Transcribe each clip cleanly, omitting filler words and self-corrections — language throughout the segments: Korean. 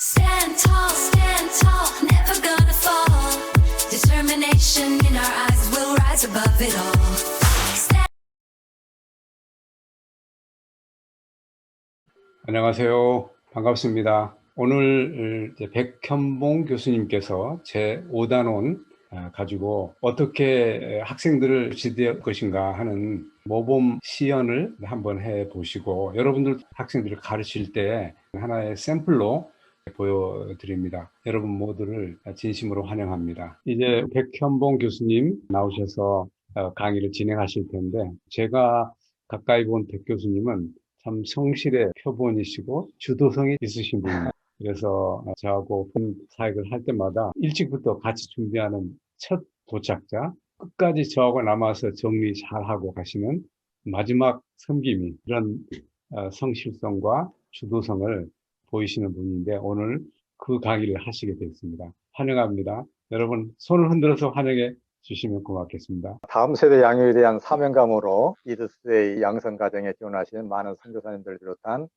stand tall, never gonna fall. Determination in our eyes, we'll rise above it all. 안녕하세요. 반갑습니다. 오늘 이제 백현봉 교수님께서 제5단원 가지고 어떻게 학생들을 지도할 것인가 하는 모범 시연을 한번 해보시고 여러분들 학생들을 가르칠 때 하나의 샘플로 보여드립니다. 여러분 모두를 진심으로 환영합니다. 이제 백현봉 교수님 나오셔서 강의를 진행하실 텐데 제가 가까이 본 백 교수님은 참 성실의 표본이시고 주도성이 있으신 분입니다. 그래서 저하고 사역을 할 때마다 일찍부터 같이 준비하는 첫 도착자, 끝까지 저하고 남아서 정리 잘하고 가시는 마지막 섬김이 이런 성실성과 주도성을 보이시는 분인데 오늘 그 강의를 하시게 되었습니다. 환영합니다. 여러분 손을 흔들어서 환영해 주시면 고맙겠습니다. 다음 세대 양육에 대한 사명감으로 이드스의 양성 과정에 지원하시는 많은 선교사님들 비롯한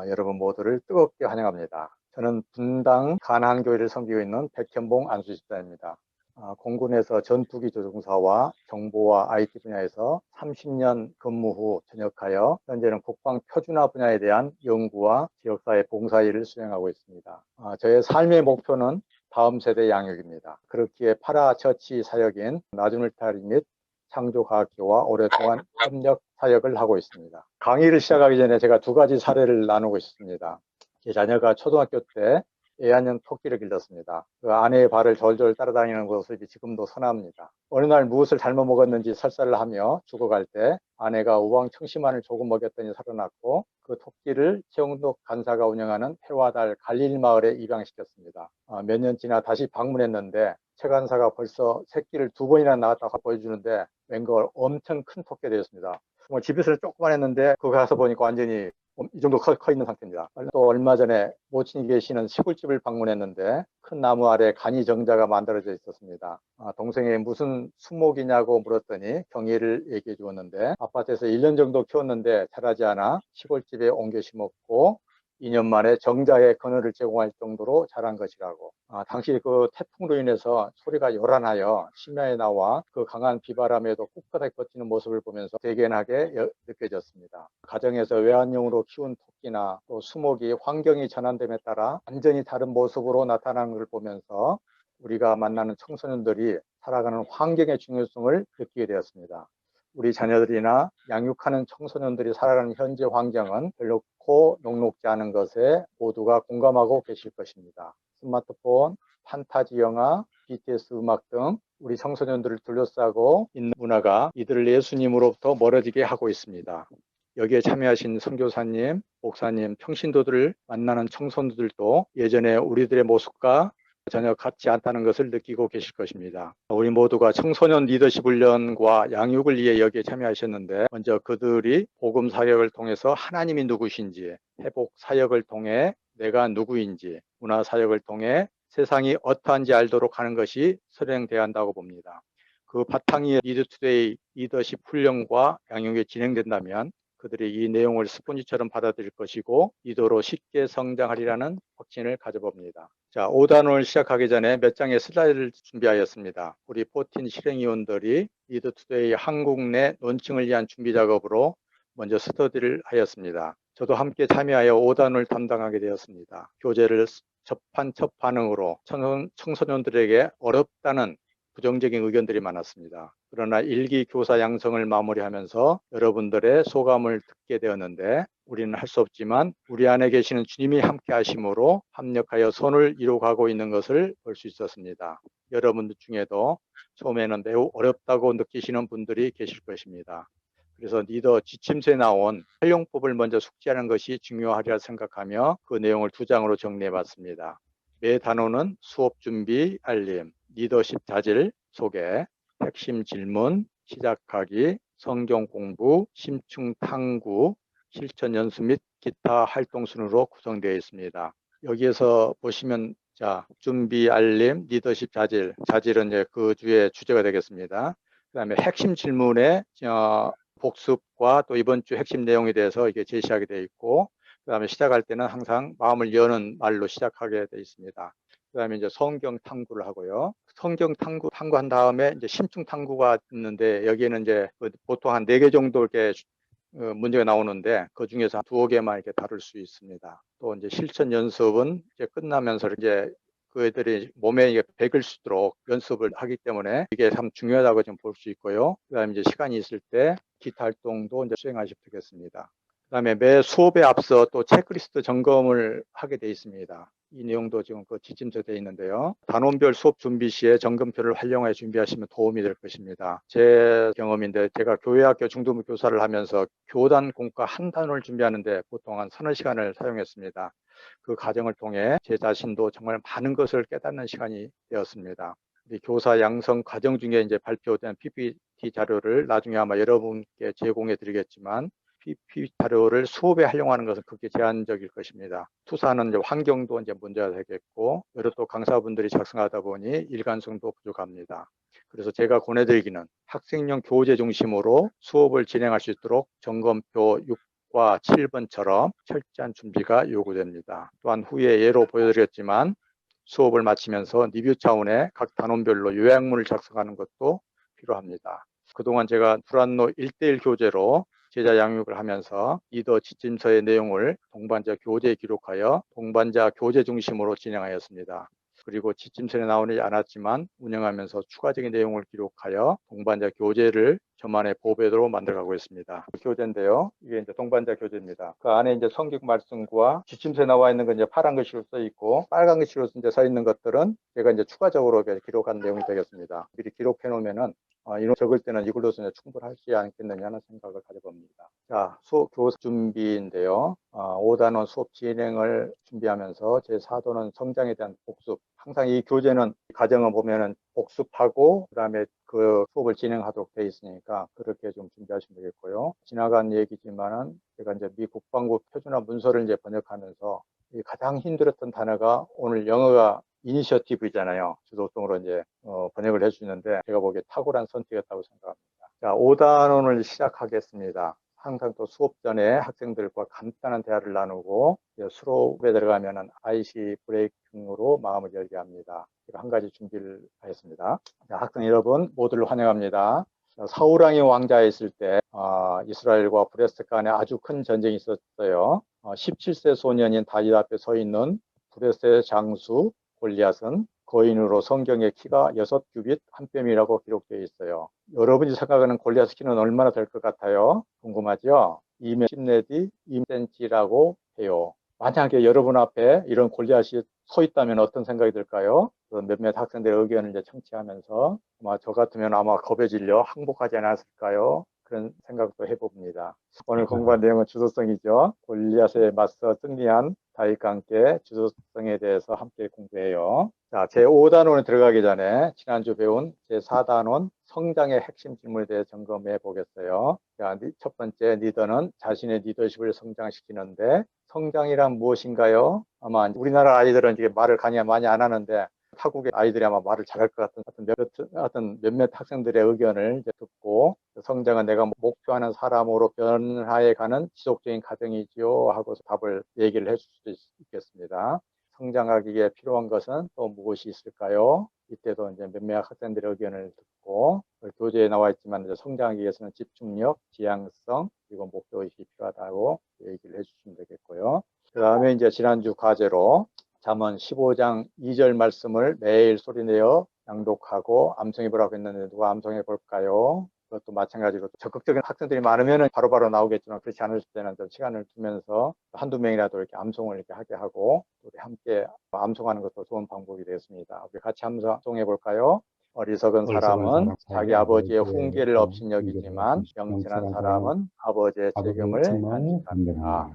여러분 모두를 뜨겁게 환영합니다. 저는 분당 가나안교회를 섬기고 있는 백현봉 안수집사입니다. 공군에서 전투기 조종사와 정보와 IT 분야에서 30년 근무 후 전역하여 현재는 국방 표준화 분야에 대한 연구와 지역사회 봉사일을 수행하고 있습니다. 저의 삶의 목표는 다음 세대 양육입니다. 그렇기에 파라처치 사역인 나주물타리 및 창조과학교와 오랫동안 협력 사역을 하고 있습니다. 강의를 시작하기 전에 제가 두 가지 사례를 나누고 싶습니다. 제 자녀가 초등학교 때 애완형 토끼를 길렀습니다. 그 아내의 발을 졸졸 따라다니는 모습이 지금도 선합니다. 어느 날 무엇을 잘못 먹었는지 설사를 하며 죽어갈 때 아내가 우황청심환을 조금 먹였더니 살아났고 그 토끼를 최영덕 간사가 운영하는 해와 달 갈릴마을에 입양시켰습니다. 몇 년 지나 다시 방문했는데 최 간사가 벌써 새끼를 2번이나 낳았다고 보여주는데 웬걸 엄청 큰 토끼가 되었습니다. 집에서는 조그만 했는데 거기 가서 보니까 완전히 이 정도 커 있는 상태입니다. 또 얼마 전에 모친이 계시는 시골집을 방문했는데 큰 나무 아래 간이 정자가 만들어져 있었습니다. 동생이 무슨 수목이냐고 물었더니 경위를 얘기해 주었는데 아파트에서 1년 정도 키웠는데 자라지 않아 시골집에 옮겨 심었고 2년 만에 정자의 그늘을 제공할 정도로 자란 것이라고. 당시 그 태풍으로 인해서 소리가 요란하여 심야에 나와 그 강한 비바람에도 꿋꿋하게 버티는 모습을 보면서 대견하게 느껴졌습니다. 가정에서 외환용으로 키운 토끼나 또 수목이 환경이 전환됨에 따라 완전히 다른 모습으로 나타나는 것을 보면서 우리가 만나는 청소년들이 살아가는 환경의 중요성을 느끼게 되었습니다. 우리 자녀들이나 양육하는 청소년들이 살아가는 현재 환경은 별로고 녹록지 않은 것에 모두가 공감하고 계실 것입니다. 스마트폰, 판타지 영화, BTS 음악 등 우리 청소년들을 둘러싸고 있는 문화가 이들을 예수님으로부터 멀어지게 하고 있습니다. 여기에 참여하신 선교사님, 목사님, 평신도들을 만나는 청소년들도 예전에 우리들의 모습과 전혀 같지 않다는 것을 느끼고 계실 것입니다. 우리 모두가 청소년 리더십 훈련과 양육을 위해 여기에 참여하셨는데 먼저 그들이 복음 사역을 통해서 하나님이 누구신지, 회복 사역을 통해 내가 누구인지, 문화 사역을 통해 세상이 어떠한지 알도록 하는 것이 선행돼야 한다고 봅니다. 그 바탕 위에 리드투데이 리더십 훈련과 양육이 진행된다면 그들이 이 내용을 스폰지처럼 받아들일 것이고 리더로 쉽게 성장하리라는 확신을 가져봅니다. 자, 5단원을 시작하기 전에 몇 장의 슬라이드를 준비하였습니다. 우리 14 실행위원들이 리더투데이 한국 내 론칭을 위한 준비 작업으로 먼저 스터디를 하였습니다. 저도 함께 참여하여 5단원을 담당하게 되었습니다. 교재를 접한 첫 반응으로 청소년들에게 어렵다는 부정적인 의견들이 많았습니다. 그러나 일기 교사 양성을 마무리하면서 여러분들의 소감을 듣게 되었는데 우리는 할 수 없지만 우리 안에 계시는 주님이 함께 하심으로 협력하여 선을 이루어가고 있는 것을 볼 수 있었습니다. 여러분들 중에도 처음에는 매우 어렵다고 느끼시는 분들이 계실 것입니다. 그래서 리더 지침서에 나온 활용법을 먼저 숙지하는 것이 중요하리라 생각하며 그 내용을 2장으로 정리해봤습니다. 매 단원은 수업 준비, 알림, 리더십 자질, 소개, 핵심 질문, 시작하기, 성경 공부, 심층 탐구, 실천 연수 및 기타 활동 순으로 구성되어 있습니다. 여기에서 보시면 자, 준비, 알림, 리더십 자질, 자질은 이제 그 주의 주제가 되겠습니다. 그다음에 핵심 질문에 복습과 또 이번 주 핵심 내용에 대해서 이게 제시하게 되어 있고 그다음에 시작할 때는 항상 마음을 여는 말로 시작하게 돼 있습니다. 그다음에 이제 성경 탐구를 하고요. 성경 탐구한 다음에 이제 심층 탐구가 있는데 여기에는 이제 보통 한 4개 정도 이렇게 문제가 나오는데 그 중에서 두어 개만 이렇게 다룰 수 있습니다. 또 이제 실천 연습은 이제 끝나면서 이제 그 애들이 몸에 이게 배길 수 있도록 연습을 하기 때문에 이게 참 중요하다고 좀 볼 수 있고요. 그다음에 이제 시간이 있을 때 기타 활동도 이제 수행하시면 되겠습니다. 그다음에 매 수업에 앞서 또 체크리스트 점검을 하게 돼 있습니다. 이 내용도 지금 그 지침서에 되어 있는데요. 단원별 수업 준비 시에 점검표를 활용해 준비하시면 도움이 될 것입니다. 제 경험인데 제가 교회학교 중등부 교사를 하면서 교단 공과 한 단원을 준비하는데 보통 한 서너 시간을 사용했습니다. 그 과정을 통해 제 자신도 정말 많은 것을 깨닫는 시간이 되었습니다. 우리 교사 양성 과정 중에 이제 발표된 PPT 자료를 나중에 아마 여러분께 제공해 드리겠지만 PPT 자료를 수업에 활용하는 것은 극히 제한적일 것입니다. 투사는 이제 환경도 이제 문제가 되겠고, 여러 또 강사분들이 작성하다 보니 일관성도 부족합니다. 그래서 제가 권해드리기는 학생용 교재 중심으로 수업을 진행할 수 있도록 점검표 6과 7번처럼 철저한 준비가 요구됩니다. 또한 후에 예로 보여드렸지만 수업을 마치면서 리뷰 차원의 각 단원별로 요약문을 작성하는 것도 필요합니다. 그동안 제가 불안노 1대1 교재로 제자 양육을 하면서 리더 지침서의 내용을 동반자 교재에 기록하여 동반자 교재 중심으로 진행하였습니다. 그리고 지침서에 나오지 않았지만 운영하면서 추가적인 내용을 기록하여 동반자 교재를 저만의 보배도로 만들어가고 있습니다. 교재인데요. 이게 이제 동반자 교재입니다. 그 안에 이제 성경 말씀과 지침서에 나와 있는 건 이제 파란 글씨로 써 있고, 빨간 글씨로 이제 써 있는 것들은 제가 이제 추가적으로 기록한 내용이 되겠습니다. 미리 기록해 놓으면은 이런 적을 때는 이걸로서 충분하지 않겠느냐는 생각을 가져봅니다. 자, 교사 준비인데요. 5단원 수업 진행을 준비하면서 제4도는 성장에 대한 복습. 항상 이 교재는 과정을 보면은 복습하고 그다음에 그 수업을 진행하도록 돼 있으니까 그렇게 좀 준비하시면 되겠고요. 지나간 얘기지만은 제가 이제 미 국방부 표준화 문서를 이제 번역하면서 가장 힘들었던 단어가 오늘 영어가 이니셔티브잖아요. 주도성으로 이제 번역을 해주는데 제가 보기에 탁월한 선택이었다고 생각합니다. 자, 5단원을 시작하겠습니다. 항상 또 수업 전에 학생들과 간단한 대화를 나누고 수업에 들어가면은 IC 브레이킹으로 마음을 열게 합니다. 제가 한 가지 준비를 하였습니다. 자, 학생 여러분 모두를 환영합니다. 사우랑이 왕자에 있을 때 이스라엘과 브레스 간에 아주 큰 전쟁이 있었어요. 17세 소년인 다윗 앞에 서 있는 브레스의 장수 골리앗은 거인으로 성경의 키가 6규빗 한 뼘이라고 기록되어 있어요. 여러분이 생각하는 골리앗 키는 얼마나 될 것 같아요? 궁금하죠? 2m 10내지 2cm라고 해요. 만약에 여러분 앞에 이런 골리앗이 서 있다면 어떤 생각이 들까요? 몇몇 학생들의 의견을 이제 청취하면서 아마 저 같으면 아마 겁에 질려 항복하지 않았을까요? 그런 생각도 해봅니다. 오늘 공부한 내용은 주도성이죠. 골리앗에 맞서 승리한 다윗과 함께 주도성에 대해서 함께 공부해요. 자, 제5단원에 들어가기 전에 지난주 배운 제4단원 성장의 핵심 질문에 대해 점검해 보겠어요. 자, 첫 번째, 리더는 자신의 리더십을 성장시키는데 성장이란 무엇인가요? 아마 우리나라 아이들은 이게 말을 많이 안 하는데 타국의 아이들이 아마 말을 잘할 것 같은 몇몇 학생들의 의견을 이제 듣고 성장은 내가 목표하는 사람으로 변화해 가는 지속적인 과정이지요 하고서 답을 얘기를 해줄 수도 있겠습니다. 성장하기에 필요한 것은 또 무엇이 있을까요? 이때도 이제 몇몇 학생들의 의견을 듣고 교재에 나와 있지만 이제 성장하기 위해서는 집중력, 지향성 그리고 목표의식이 필요하다고 얘기를 해주시면 되겠고요. 그 다음에 이제 지난주 과제로 잠언 15장 2절 말씀을 매일 소리내어 낭독하고 암송해 보라고 했는데 누가 암송해 볼까요? 그것도 마찬가지로 적극적인 학생들이 많으면 바로바로 나오겠지만 그렇지 않을 때는 좀 시간을 두면서 한두 명이라도 이렇게 암송을 이렇게 하게 하고 우리 함께 암송하는 것도 좋은 방법이 되겠습니다. 우리 같이 암송해 볼까요? 어리석은 사람은 자기 아버지의 훈계를 없인 여기지만 영천한 사람은 아버지의 책임을 간직합니다.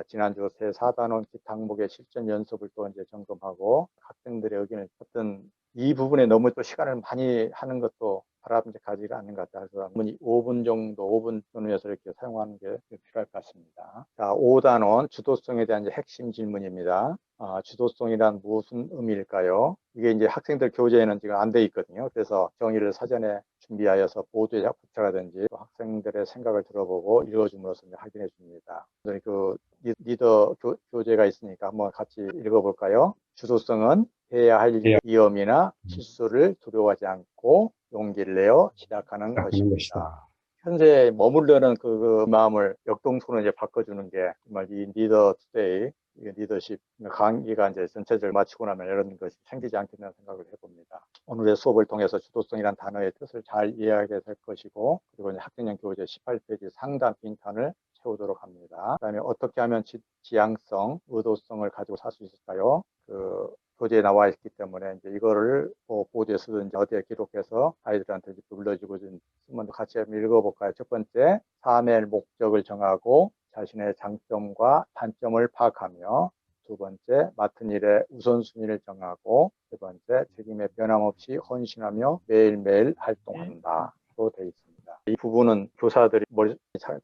지난주 제4단원 기탕목의 실전 연습을 또 이제 점검하고 학생들의 의견을 어떤 이 부분에 너무 또 시간을 많이 하는 것도 바람직하지가 않는 것 같아서 5분 정도, 5분 전후에서 이렇게 사용하는 게 필요할 것 같습니다. 자, 5단원 주도성에 대한 이제 핵심 질문입니다. 주도성이란 무슨 의미일까요? 이게 이제 학생들 교재에는 지금 안 돼 있거든요. 그래서 정의를 사전에 준비하여서 보도에 붙여가든지 학생들의 생각을 들어보고 읽어줌으로써 확인해 줍니다. 그 리더 교재가 있으니까 한번 같이 읽어볼까요? 주도성은 해야 할 위험이나 실수를 두려워하지 않고 용기를 내어 시작하는 것입니다. 현재 머무르는 그 마음을 역동적으로 이제 바꿔주는 게 정말 이 리더 투데이 리더십 강의가 이제 전체적으로 마치고 나면 이런 것이 생기지 않겠나 생각을 해봅니다. 오늘의 수업을 통해서 주도성이라는 단어의 뜻을 잘 이해하게 될 것이고, 그리고 이제 학생용 교재 18페이지 상단 빈칸을 채우도록 합니다. 그다음에 어떻게 하면 지향성, 의도성을 가지고 살 수 있을까요? 그 교재에 나와 있기 때문에 이제 이거를 보드에 쓰든지 어디에 기록해서 아이들한테 불러주고 쓰면 같이 한번 읽어볼까요? 첫 번째, 삶의 목적을 정하고 자신의 장점과 단점을 파악하며, 두 번째, 맡은 일의 우선순위를 정하고, 세 번째, 책임에 변함없이 헌신하며 매일매일 활동한다. 로 되어 있습니다. 이 부분은 교사들이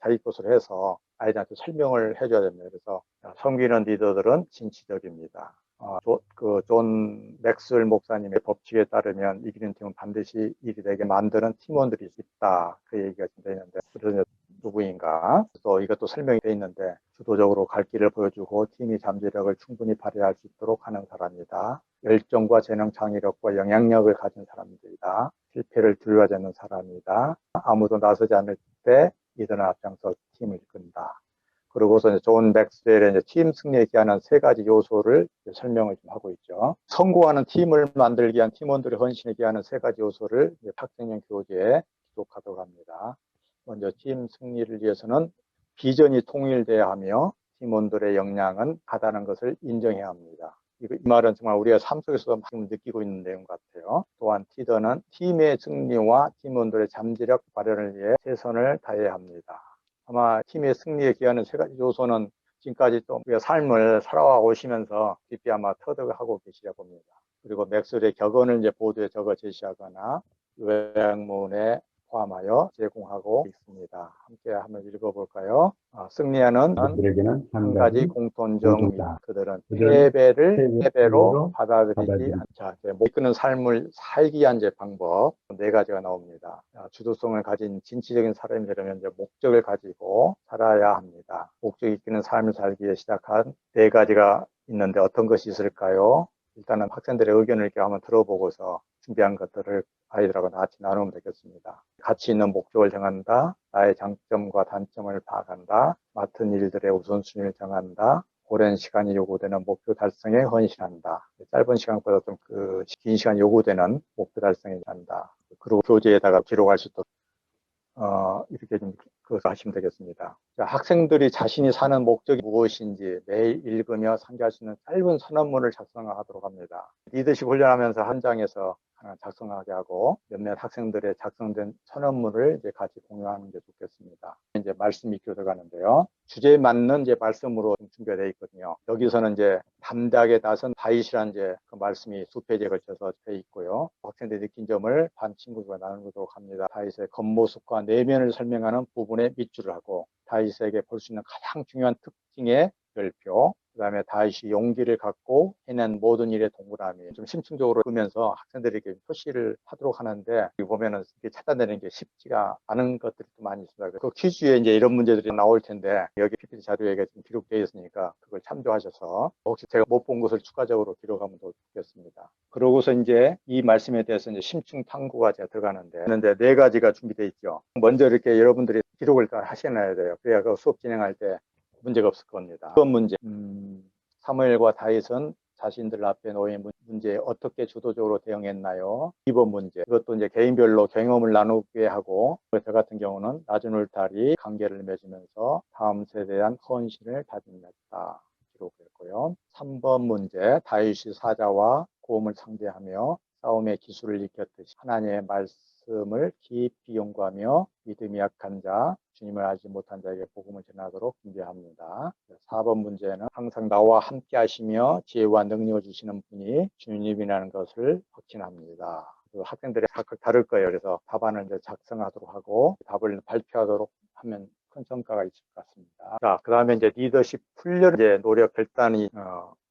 자기 것으로 해서 아이들한테 설명을 해줘야 됩니다. 그래서 섬기는 리더들은 진취적입니다. 존 맥스웰 목사님의 법칙에 따르면 이기는 팀은 반드시 일이 되게 만드는 팀원들이 있다. 그 얘기가 되어 있는데, 그래서 누구인가? 또 이것도 설명이 되어 있는데, 주도적으로 갈 길을 보여주고 팀이 잠재력을 충분히 발휘할 수 있도록 하는 사람이다. 열정과 재능, 창의력과 영향력을 가진 사람들이다. 실패를 두려워하지 않는 사람이다. 아무도 나서지 않을 때 이들은 앞장서 팀을 이끈다. 그러고서 존 맥스웰의 팀 승리에 기하는 세 가지 요소를 설명을 좀 하고 있죠. 성공하는 팀을 만들기 위한 팀원들의 헌신에 기하는 세 가지 요소를 학생용 교재에 기록하도록 합니다. 먼저 팀 승리를 위해서는 비전이 통일돼야 하며 팀원들의 역량은 같다는 것을 인정해야 합니다. 이 말은 정말 우리가 삶 속에서도 지금 느끼고 있는 내용 같아요. 또한 리더는 팀의 승리와 팀원들의 잠재력 발현을 위해 최선을 다해야 합니다. 아마 팀의 승리에 기하는 세 가지 요소는 지금까지 또 우리가 삶을 살아와 오시면서 깊이 아마 터득하고 계시려 봅니다. 그리고 맥스웰의 격언을 이제 보도에 적어 제시하거나 요약문에 포함하여 제공하고 있습니다. 함께 한번 읽어볼까요? 승리하는 한 가지 공통점입니다. 그들은 패배를 패배로 받아들이지 않자. 이끄는 삶을 살기 위한 방법 네 가지가 나옵니다. 주도성을 가진 진취적인 사람이 되려면 이제 목적을 가지고 살아야 합니다. 목적 있는 삶을 살기 위해 시작한 네 가지가 있는데 어떤 것이 있을까요? 일단은 학생들의 의견을 이렇게 한번 들어보고서 준비한 것들을 아이들하고 같이 나누면 되겠습니다. 가치 있는 목적을 정한다. 나의 장점과 단점을 파악한다. 맡은 일들의 우선순위를 정한다. 오랜 시간이 요구되는 목표 달성에 헌신한다. 짧은 시간보다 좀 긴 시간 요구되는 목표 달성에 한다. 그리고 교재에다가 기록할 수 있도록 이렇게 좀 하시면 되겠습니다. 학생들이 자신이 사는 목적이 무엇인지 매일 읽으며 상기할 수 있는 짧은 선언문을 작성하도록 합니다. 리더십 훈련하면서 한 장에서 작성하게 하고 몇몇 학생들의 작성된 선언문을 이제 같이 공유하는 게 좋겠습니다. 이제 말씀 익혀 들어가는데요. 주제에 맞는 이제 말씀으로 준비가 되어 있거든요. 여기서는 이제 담대하게 나선 다윗이라는 이제 그 말씀이 수 페이지에 걸쳐서 되어 있고요. 학생들이 느낀 점을 반 친구들과 나누도록 합니다. 다윗의 겉모습과 내면을 설명하는 부분에 밑줄을 하고 다윗에게 볼 수 있는 가장 중요한 특징의 별표, 그 다음에 다윗이 용기를 갖고 해낸 모든 일의 동그라미 좀 심층적으로 보면서 학생들에게 표시를 하도록 하는데, 여기 보면은 이렇게 찾아내는 게 쉽지가 않은 것들이 좀 많이 있습니다. 그 퀴즈에 이제 이런 문제들이 나올 텐데 여기 PPT 자료에 좀 기록되어 있으니까 그걸 참조하셔서 혹시 제가 못 본 것을 추가적으로 기록하면 더 좋겠습니다. 그러고서 이제 이 말씀에 대해서 이제 심층 탐구가 제가 들어가는데 네 가지가 준비되어 있죠. 먼저 이렇게 여러분들이 기록을 다 하셔놔야 돼요. 그래야 그 수업 진행할 때 문제가 없을 겁니다. 이번 문제, 사무엘과 다윗은 자신들 앞에 놓인 문제에 어떻게 주도적으로 대응했나요? 2번 문제, 이것도 이제 개인별로 경험을 나누게 하고, 저 같은 경우는 낮은 울타리 관계를 맺으면서 다음 세대에 대한 헌신을 다짐했다. 기록했고요. 3번 문제, 다윗이 사자와 곰을 상대하며 싸움의 기술을 익혔듯이 하나님의 말씀을 깊이 연구하며 믿음이 약한 자, 주님을 알지 못한 자에게 복음을 전하도록 준비합니다. 4번 문제는 항상 나와 함께 하시며 지혜와 능력을 주시는 분이 주님이라는 것을 확신합니다. 학생들이 각각 다를 거예요. 그래서 답안을 이제 작성하도록 하고 답을 발표하도록 하면 큰 성과가 있을 것 같습니다. 자, 그 다음에 이제 리더십 훈련 이제 노력 결단이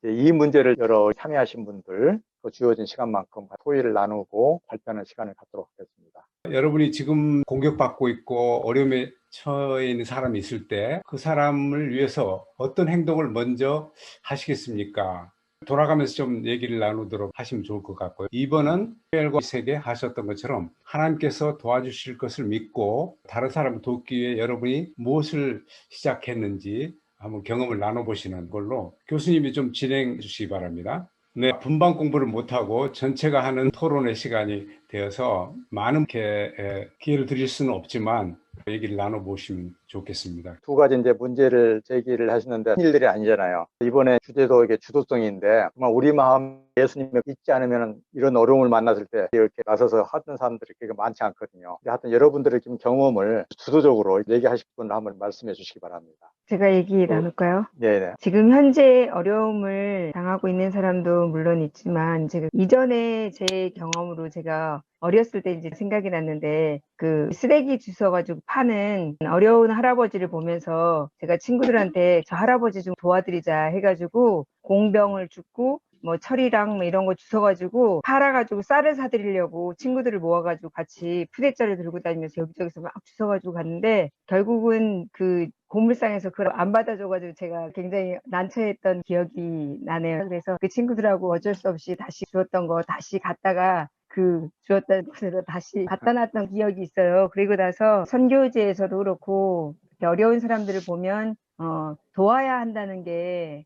이제 이 문제를 여러 참여하신 분들 그 주어진 시간만큼 토의를 나누고 발표하는 시간을 갖도록 하겠습니다. 여러분이 지금 공격받고 있고 어려움에 처해 있는 사람이 있을 때 그 사람을 위해서 어떤 행동을 먼저 하시겠습니까? 돌아가면서 좀 얘기를 나누도록 하시면 좋을 것 같고요. 2번은 헬과 세계 하셨던 것처럼 하나님께서 도와주실 것을 믿고 다른 사람을 돕기 위해 여러분이 무엇을 시작했는지 한번 경험을 나눠보시는 걸로 교수님이 좀 진행해 주시기 바랍니다. 네, 분반 공부를 못하고 전체가 하는 토론의 시간이 되어서 많은 기회를 드릴 수는 없지만 얘기를 나눠보시면 좋겠습니다. 두 가지 이제 문제를 제기를 하시는데 일들이 아니잖아요. 이번에 주제도 이게 주도성인데 정말 우리 마음 예수님을 잊지 않으면 이런 어려움을 만났을 때 이렇게 나서서 하던 사람들이 그렇게 많지 않거든요. 하여튼 여러분들의 지금 경험을 주도적으로 얘기하실 분을 한번 말씀해 주시기 바랍니다. 제가 얘기 나눌까요? 네네. 지금 현재 어려움을 당하고 있는 사람도 물론 있지만 지금 이전에 제 경험으로 제가 어렸을 때 이제 생각이 났는데 그 쓰레기 주워가지고 파는 어려운 할아버지를 보면서 제가 친구들한테 저 할아버지 좀 도와드리자 해가지고 공병을 줍고 뭐 철이랑 뭐 이런 거 주워가지고 팔아가지고 쌀을 사드리려고 친구들을 모아가지고 같이 푸대자를 들고 다니면서 여기저기서 막 주워가지고 갔는데 결국은 그 고물상에서 그걸 안 받아줘가지고 제가 굉장히 난처했던 기억이 나네요. 그래서 그 친구들하고 어쩔 수 없이 다시 주웠던 거 다시 갔다가 그 주웠던 곳으로 다시 갖다 놨던 기억이 있어요. 그리고 나서 선교지에서도 그렇고 어려운 사람들을 보면 도와야 한다는 게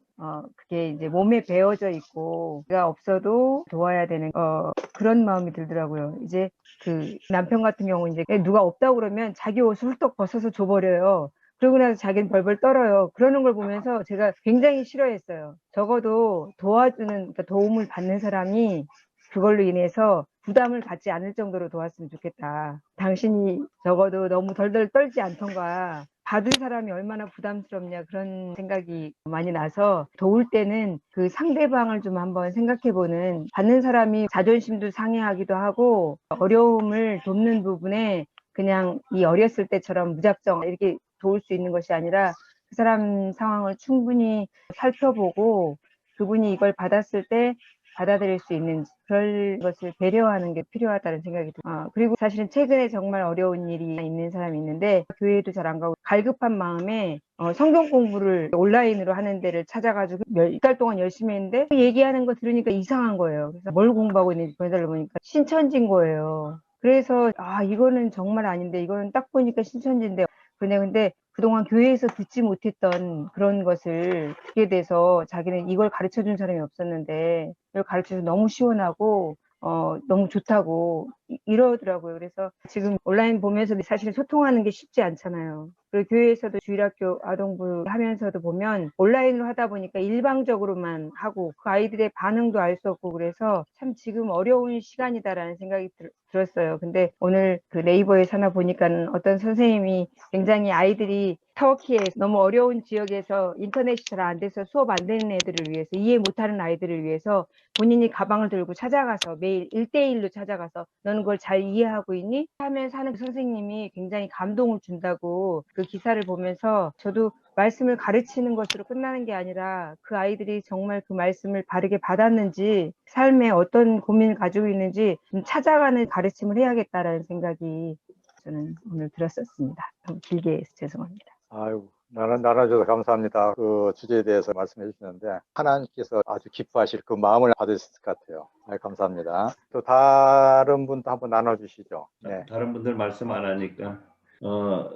그게 이제 몸에 배어져 있고 내가 없어도 도와야 되는 그런 마음이 들더라고요. 이제 그 남편 같은 경우 이제 누가 없다고 그러면 자기 옷을 훌떡 벗어서 줘버려요. 그러고 나서 자기는 벌벌 떨어요. 그러는 걸 보면서 제가 굉장히 싫어했어요. 적어도 도와주는, 그러니까 도움을 받는 사람이 그걸로 인해서 부담을 갖지 않을 정도로 도왔으면 좋겠다. 당신이 적어도 너무 덜덜 떨지 않던가 받을 사람이 얼마나 부담스럽냐 그런 생각이 많이 나서 도울 때는 그 상대방을 좀 한번 생각해보는 받는 사람이 자존심도 상해하기도 하고 어려움을 돕는 부분에 그냥 이 어렸을 때처럼 무작정 이렇게 도울 수 있는 것이 아니라 그 사람 상황을 충분히 살펴보고 그분이 이걸 받았을 때 받아들일 수 있는지 그럴 것을 배려하는 게 필요하다는 생각이 들어요. 그리고 사실은 최근에 정말 어려운 일이 있는 사람이 있는데 교회도 잘 안 가고 갈급한 마음에 성경 공부를 온라인으로 하는 데를 찾아가지고 몇 달 동안 열심히 했는데 얘기하는 거 들으니까 이상한 거예요. 그래서 뭘 공부하고 있는지 보내달라고 보니까 신천지인 거예요. 그래서 이거는 정말 아닌데 이거는 딱 보니까 신천지인데 근데 그동안 교회에서 듣지 못했던 그런 것을 듣게 돼서 자기는 이걸 가르쳐준 사람이 없었는데 이걸 가르쳐서 너무 시원하고 너무 좋다고 이러더라고요. 그래서 지금 온라인 보면서 사실 소통하는 게 쉽지 않잖아요. 그리고 교회에서도 주일학교 아동부 하면서도 보면 온라인으로 하다 보니까 일방적으로만 하고 그 아이들의 반응도 알 수 없고 그래서 참 지금 어려운 시간이다라는 생각이 들었어요. 근데 오늘 그 네이버에 사나 보니까는 어떤 선생님이 굉장히 아이들이 터키에 너무 어려운 지역에서 인터넷이 잘 안 돼서 수업 안 되는 애들을 위해서 이해 못하는 아이들을 위해서 본인이 가방을 들고 찾아가서 매일 1대1로 찾아가서 너는 그걸 잘 이해하고 있니? 하면서 하는 선생님이 굉장히 감동을 준다고 그 기사를 보면서 저도 말씀을 가르치는 것으로 끝나는 게 아니라 그 아이들이 정말 그 말씀을 바르게 받았는지 삶에 어떤 고민을 가지고 있는지 좀 찾아가는 가르침을 해야겠다라는 생각이 저는 오늘 들었었습니다. 좀 길게 해서 죄송합니다. 아유, 나눠줘서 감사합니다. 그 주제에 대해서 말씀해 주시는데 하나님께서 아주 기뻐하실 그 마음을 받으실 것 같아요. 아유, 감사합니다. 또 다른 분도 한번 나눠주시죠. 네. 다른 분들 말씀 안 하니까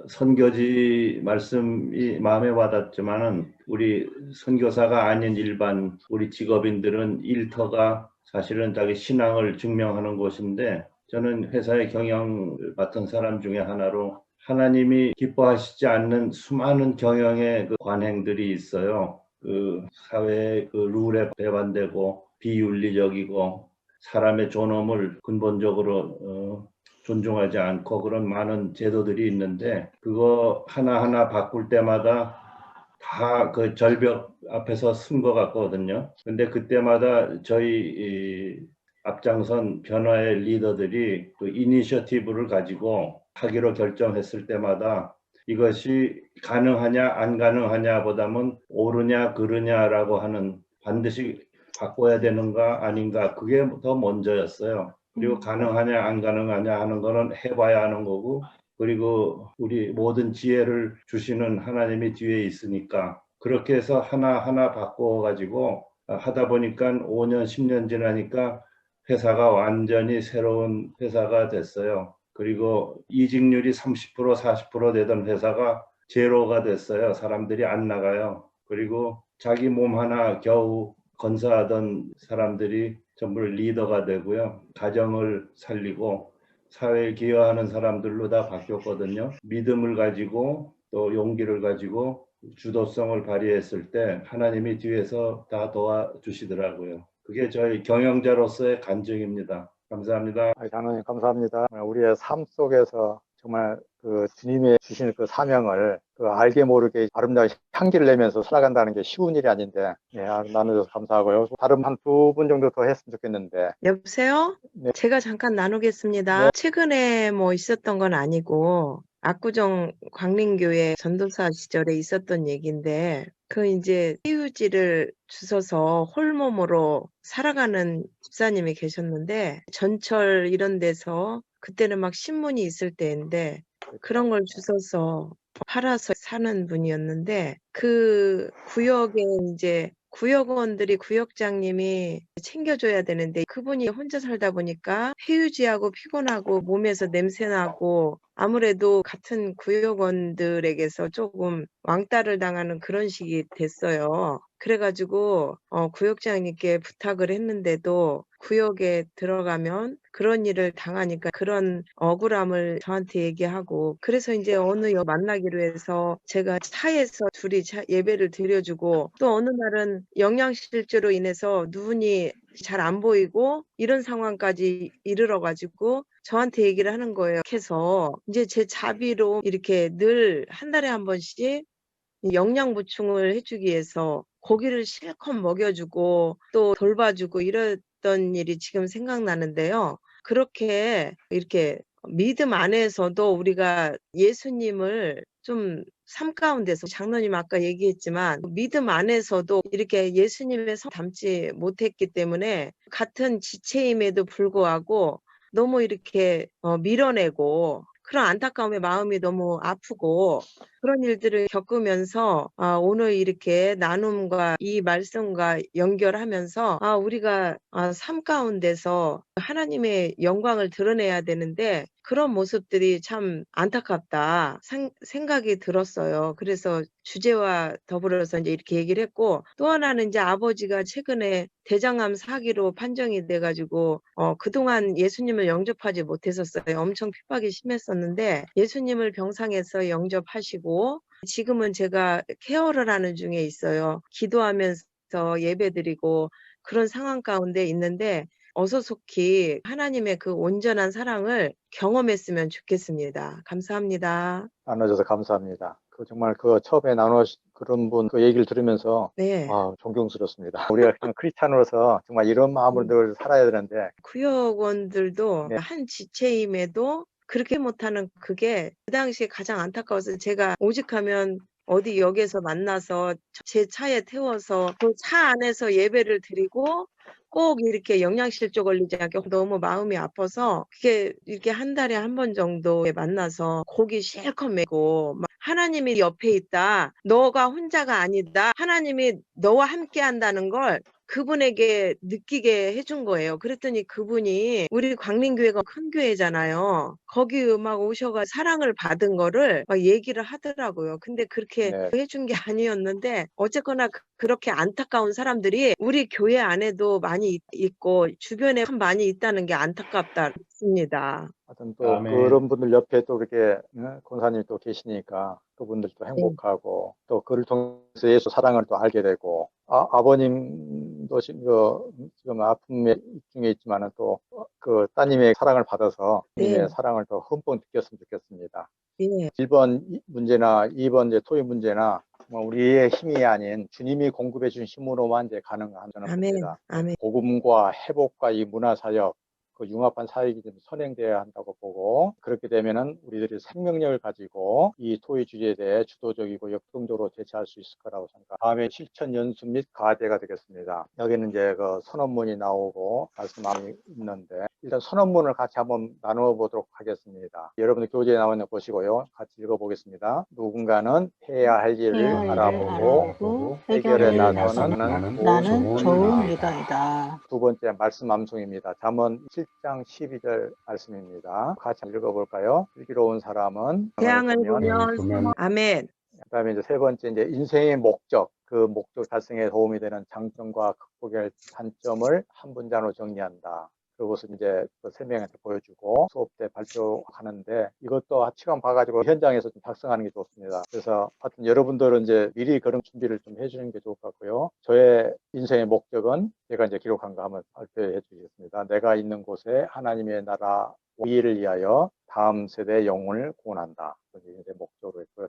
선교지 말씀이 마음에 와닿지만은 우리 선교사가 아닌 일반 우리 직업인들은 일터가 사실은 자기 신앙을 증명하는 곳인데 저는 회사의 경영을 맡은 사람 중에 하나로 하나님이 기뻐하시지 않는 수많은 경영의 그 관행들이 있어요. 그 사회의 그 룰에 배반되고 비윤리적이고 사람의 존엄을 근본적으로 존중하지 않고 그런 많은 제도들이 있는데 그거 하나하나 바꿀 때마다 다 그 절벽 앞에서 쓴 것 같거든요. 근데 그때마다 저희 앞장선 변화의 리더들이 그 이니셔티브를 가지고 하기로 결정했을 때마다 이것이 가능하냐 안 가능하냐 보다는 옳으냐 그르냐라고 하는 반드시 바꿔야 되는가 아닌가 그게 더 먼저였어요. 그리고 가능하냐 안 가능하냐 하는 거는 해봐야 하는 거고 그리고 우리 모든 지혜를 주시는 하나님이 뒤에 있으니까 그렇게 해서 하나하나 바꿔가지고 하다 보니까 5년 10년 지나니까 회사가 완전히 새로운 회사가 됐어요. 그리고 이직률이 30% 40% 되던 회사가 제로가 됐어요. 사람들이 안 나가요. 그리고 자기 몸 하나 겨우 건사하던 사람들이 전부 리더가 되고요. 가정을 살리고 사회에 기여하는 사람들로 다 바뀌었거든요. 믿음을 가지고 또 용기를 가지고 주도성을 발휘했을 때 하나님이 뒤에서 다 도와주시더라고요. 그게 저희 경영자로서의 간증입니다. 감사합니다. 장로님 감사합니다. 우리의 삶 속에서 정말 그 주님의 주신 그 사명을 그 알게 모르게 아름다운 향기를 내면서 살아간다는 게 쉬운 일이 아닌데 나눠줘서 감사하고요. 다른 한 두 분 정도 더 했으면 좋겠는데. 여보세요? 네. 제가 잠깐 나누겠습니다. 최근에 뭐 있었던 건 아니고 압구정 광림교회 전도사 시절에 있었던 얘기인데 그 이제 휴지를 주워서 홀몸으로 살아가는 집사님이 계셨는데 전철 이런 데서 그때는 막 신문이 있을 때인데 그런 걸 주워서 팔아서 사는 분이었는데 그 구역에 이제 구역원들이 구역장님이 챙겨줘야 되는데 그분이 혼자 살다 보니까 해유지하고 피곤하고 몸에서 냄새나고 아무래도 같은 구역원들에게서 조금 왕따를 당하는 그런 식이 됐어요. 그래가지고 구역장님께 부탁을 했는데도 구역에 들어가면 그런 일을 당하니까 그런 억울함을 저한테 얘기하고 그래서 이제 어느 만나기로 해서 제가 차에서 둘이 예배를 드려주고 또 어느 날은 영양실조로 인해서 눈이 잘 안 보이고 이런 상황까지 이르러가지고 저한테 얘기를 하는 거예요. 그래서 이제 제 자비로 이렇게 늘 한 달에 한 번씩 영양 보충을 해주기 위해서 고기를 실컷 먹여주고 또 돌봐주고 이랬던 일이 지금 생각나는데요. 그렇게 이렇게 믿음 안에서도 우리가 예수님을 좀 삶 가운데서 장로님 아까 얘기했지만 믿음 안에서도 이렇게 예수님의 성 닮지 못했기 때문에 같은 지체임에도 불구하고 너무 이렇게 밀어내고 그런 안타까움에 마음이 너무 아프고 그런 일들을 겪으면서 오늘 이렇게 나눔과 이 말씀과 연결하면서 우리가 삶 가운데서 하나님의 영광을 드러내야 되는데 그런 모습들이 참 안타깝다 생각이 들었어요. 그래서 주제와 더불어서 이제 이렇게 얘기를 했고 또 하나는 이제 아버지가 최근에 대장암 사기로 판정이 돼가지고 그동안 예수님을 영접하지 못했었어요. 엄청 핍박이 심했었는데 예수님을 병상에서 영접하시고 지금은 제가 케어를 하는 중에 있어요. 기도하면서 예배드리고 그런 상황 가운데 있는데 어서 속히 하나님의 그 온전한 사랑을 경험했으면 좋겠습니다. 감사합니다. 나눠줘서 감사합니다. 정말 처음에 그런 분 그 얘기를 들으면서 네. 존경스럽습니다. 우리가 그냥 크리스찬으로서 정말 이런 마음으로 늘 살아야 되는데 구역원들도 네. 한 지체임에도 그렇게 못하는 그게 그 당시에 가장 안타까워서 제가 오직하면 어디 역에서 만나서 제 차에 태워서 그 차 안에서 예배를 드리고 꼭 이렇게 영양실조 걸리지 않게 너무 마음이 아파서 그게 이렇게 한 달에 한 번 정도에 만나서 고기 실컷 먹고 막 하나님이 옆에 있다. 너가 혼자가 아니다. 하나님이 너와 함께 한다는 걸 그분에게 느끼게 해준 거예요. 그랬더니 그분이 우리 광림교회가 큰 교회잖아요. 거기 막 오셔가 사랑을 받은 거를 막 얘기를 하더라고요. 근데 그렇게 네. 해준 게 아니었는데 어쨌거나 그렇게 안타까운 사람들이 우리 교회 안에도 많이 있고 주변에 참 많이 있다는 게 안타깝습니다. 하여튼 또 아멘. 그런 분들 옆에 또 이렇게 권사님이 또 계시니까 그분들도 행복하고 또 그를 통해서 예수 사랑을 또 알게 되고 아버님도 지금 아픔의 중에 있지만은 또 그 따님의 사랑을 받아서 주님의 네. 사랑을 더 흠뻑 느꼈으면 좋겠습니다. 예. 1번 문제나 2번 이제 토익 문제나 우리의 힘이 아닌 주님이 공급해 준 힘으로만 이제 가능한 저는 아멘. 봅니다. 아멘. 복음과 회복과 이 문화 사역 그 융합한 사역이 좀 선행돼야 한다고 보고, 그렇게 되면은 우리들이 생명력을 가지고 이 토의 주제에 대해 주도적이고 역동적으로 대처할 수 있을 거라고 생각합니다. 다음에 실천 연습 및 과제가 되겠습니다. 여기는 이제 그 선언문이 나오고 말씀이 있는데, 일단 선언문을 같이 한번 나누어 보도록 하겠습니다. 여러분들 교재에 나와 있는 거 보시고요. 같이 읽어보겠습니다. 누군가는 해야 할 일을 해야 할 일을 알아보고 해결에 나서는 나는 좋은 리더이다. 리더이다. 두 번째 말씀 암송입니다. 잠언 7장 12절 말씀입니다. 같이 극복할까요? 슬기로운 사람은 태양을 보면 보면 아멘. 그다음에 이제 세 번째 이제 인생의 목적, 그 목적 달성에 도움이 되는 장점과 극복의 단점을 한 문장으로 정리한다. 그것을 이제 그 세 명한테 보여주고 수업 때 발표하는데, 이것도 시간 봐가지고 현장에서 좀 작성하는 게 좋습니다. 그래서 하여튼 여러분들은 이제 미리 그런 준비를 좀 해주는 게 좋을 것 같고요. 저의 인생의 목적은 제가 이제 기록한 거 한번 발표해 주겠습니다. 내가 있는 곳에 하나님의 나라 위를 위하여 다음 세대 영혼을 구원한다. 그게 이제 목적으로 했고요.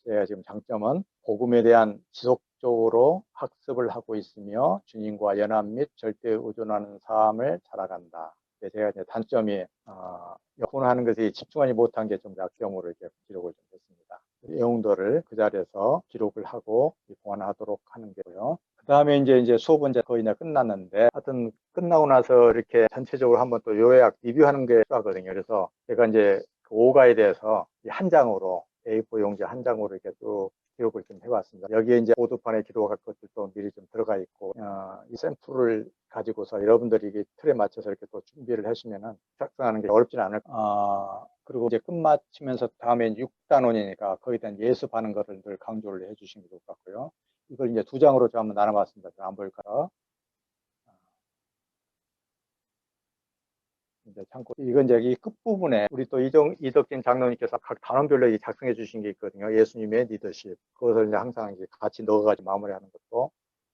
제가 지금 장점은 복음에 대한 지속적으로 학습을 하고 있으며 주님과 연합 및 절대 의존하는 삶을 살아간다. 제가 이제 단점이 구원하는 것에 집중하지 못한 게 좀 약점으로 이렇게 기록을 좀 했습니다. 내용들을 그 자리에서 기록을 하고 보완하도록 하는 거고요. 그 다음에 이제 수업은 이제 거의 끝났는데, 하여튼 끝나고 나서 이렇게 전체적으로 한번 또 요약 리뷰하는 게 필요하거든요. 그래서 제가 이제 그 오가에 대해서 한 장으로 A4 용지 한 장으로 이렇게 쭉 기록을 좀 해봤습니다. 여기에 이제 보드판에 기록할 것들도 미리 좀 들어가 있고, 이 샘플을 가지고서 여러분들이 이 틀에 맞춰서 이렇게 또 준비를 하시면은 작성하는 게 어렵지는 않을 그리고 이제 끝마치면서 다음에 6단원이니까 거기에 대한 예습하는 것을 늘 강조를 해주시는 게 좋을 것 같고요. 이걸 이제 두 장으로 좀 한번 나눠봤습니다. 안 보일까요? 이제 참고, 이건 이제 이 끝부분에 우리 또 이덕진 장로님께서 각 단원별로 작성해 주신 게 있거든요. 예수님의 리더십. 그것을 이제 항상 이제 같이 넣어가지고 마무리하는 것도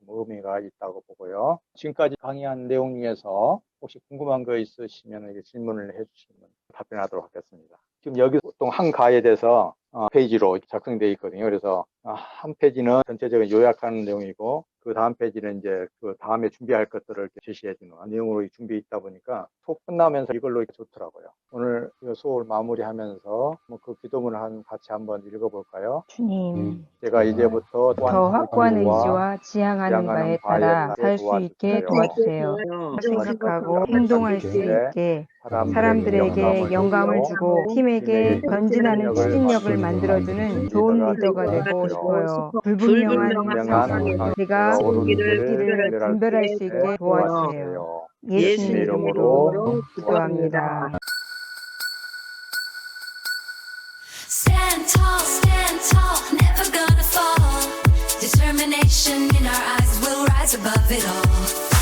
의미가 있다고 보고요. 지금까지 강의한 내용 중에서 혹시 궁금한 거 있으시면 이렇게 질문을 해주시면 답변하도록 하겠습니다. 지금 여기 보통 한 가에 대해서 페이지로 작성되어 있거든요. 그래서 한 페이지는 전체적인 요약하는 내용이고, 그 다음 페이지는 이제 그 다음에 준비할 것들을 이렇게 제시해주는 내용으로 준비해 있다 보니까 수업 끝나면서 이걸로 이렇게 좋더라고요. 오늘 이 수업을 마무리하면서 그 기도문을 같이 한번 읽어볼까요? 주님, 제가 이제부터 더 확고한 의지와 지향하는 바에 따라 살 수 있게 도와주세요. 생각하고 행동할 수 있게 사람들에게 영감을 주고 팀에게 전진하는 추진력을 만들어주는 좋은 리더가 되고 싶어요. 불분명한 상황에서 제가 길을 분별할 수 있게 도와주세요. 예수님 이름으로 기도합니다. Stand tall, never gonna fall. Determination in our eyes will rise above it all.